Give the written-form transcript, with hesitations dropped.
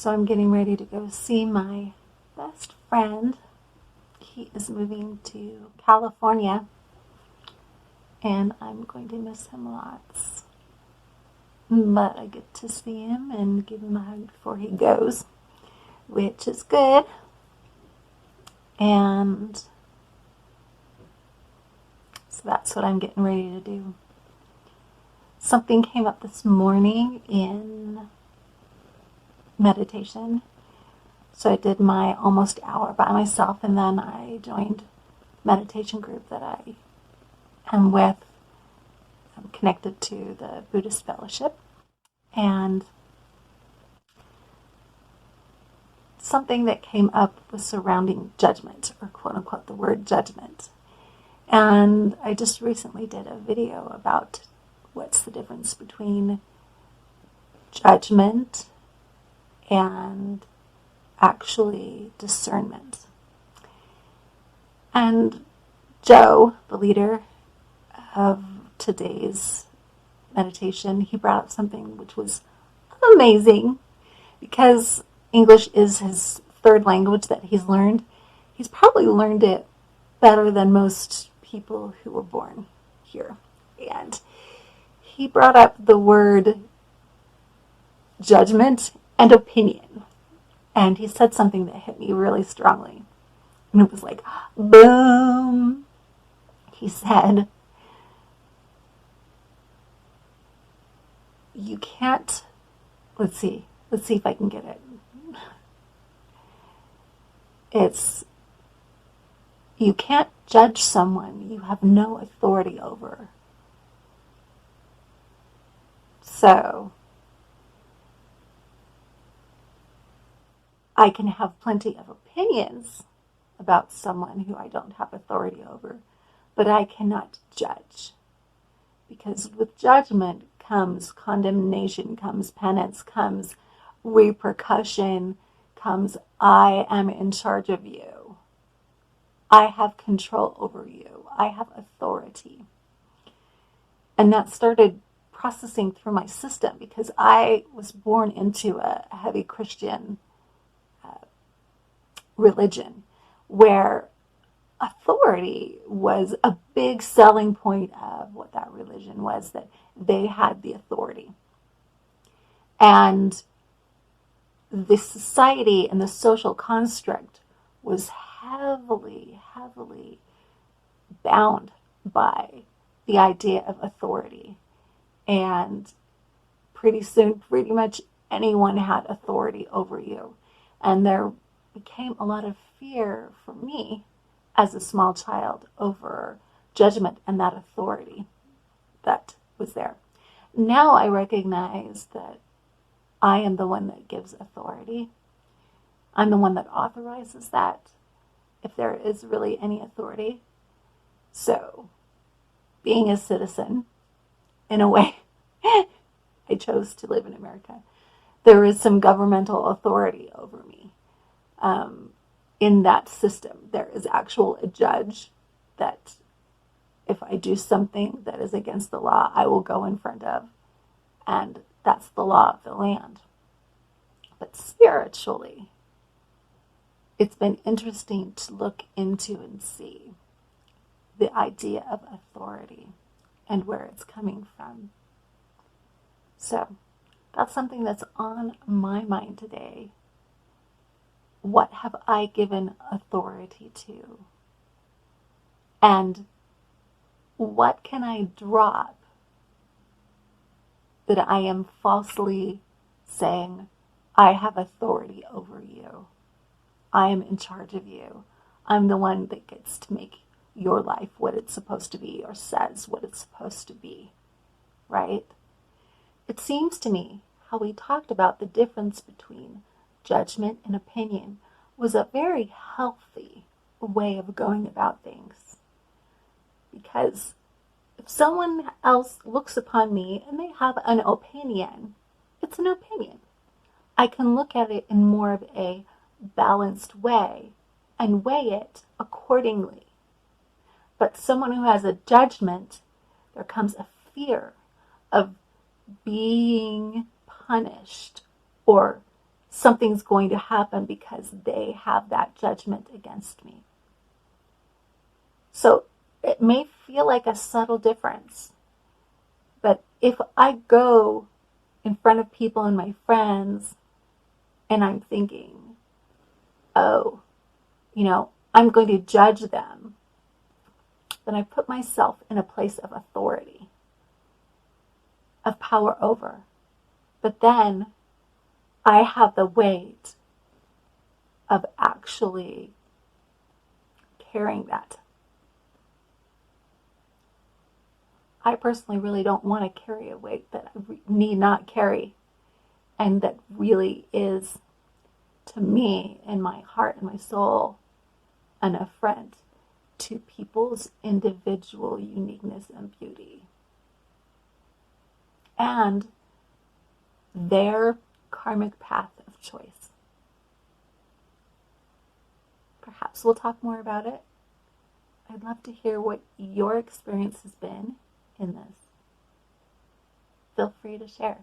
So I'm getting ready to go see my best friend. He is moving to California, and I'm going to miss him lots. But I get to see him and give him a hug before he goes, which is good. And so that's what I'm getting ready to do. Something came up this morning in meditation. So I did my almost hour by myself, and then I joined a meditation group that I am with. I'm connected to the Buddhist Fellowship. And something that came up was surrounding judgment, or quote unquote the word judgment. And I just recently did a video about what's the difference between judgment and actually discernment. And Joe, the leader of today's meditation, he brought up something which was amazing, because English is his third language that he's learned. He's probably learned it better than most people who were born here. And he brought up the word judgment and opinion. And he said something that hit me really strongly. And it was like, boom. He said, you can't, let's see if I can get it. You can't judge someone you have no authority over. So, I can have plenty of opinions about someone who I don't have authority over, but I cannot judge. Because with judgment comes condemnation, comes penance, comes repercussion, comes I am in charge of you. I have control over you. I have authority. And that started processing through my system, because I was born into a heavy Christian religion where authority was a big selling point of what that religion was, that they had the authority. And the society and the social construct was heavily bound by the idea of authority. And pretty soon, pretty much anyone had authority over you. And there became a lot of fear for me as a small child over judgment and that authority that was there. Now I recognize that I am the one that gives authority. I'm the one that authorizes that, if there is really any authority. So, being a citizen, in a way, I chose to live in America. There is some governmental authority over me. In that system, there is actual a judge that if I do something that is against the law, I will go in front of. And that's the law of the land. But spiritually, it's been interesting to look into and see the idea of authority and where it's coming from. So, that's something that's on my mind today. What have I given authority to? And what can I drop that I am falsely saying, I have authority over you. I am in charge of you. I'm the one that gets to make your life what it's supposed to be, or says what it's supposed to be, right? It seems to me how we talked about the difference between judgment and opinion was a very healthy way of going about things. Because if someone else looks upon me and they have an opinion, it's an opinion. I can look at it in more of a balanced way and weigh it accordingly. But someone who has a judgment, there comes a fear of being punished or something's going to happen because they have that judgment against me. So it may feel like a subtle difference, but if I go in front of people and my friends and I'm thinking, oh, I'm going to judge them, then I put myself in a place of authority, of power over. But then I have the weight of actually carrying that. I personally really don't want to carry a weight that I need not carry, and that really is, to me, in my heart and my soul, an affront to people's individual uniqueness and beauty, and their karmic path of choice. Perhaps we'll talk more about it. I'd love to hear what your experience has been in this. Feel free to share.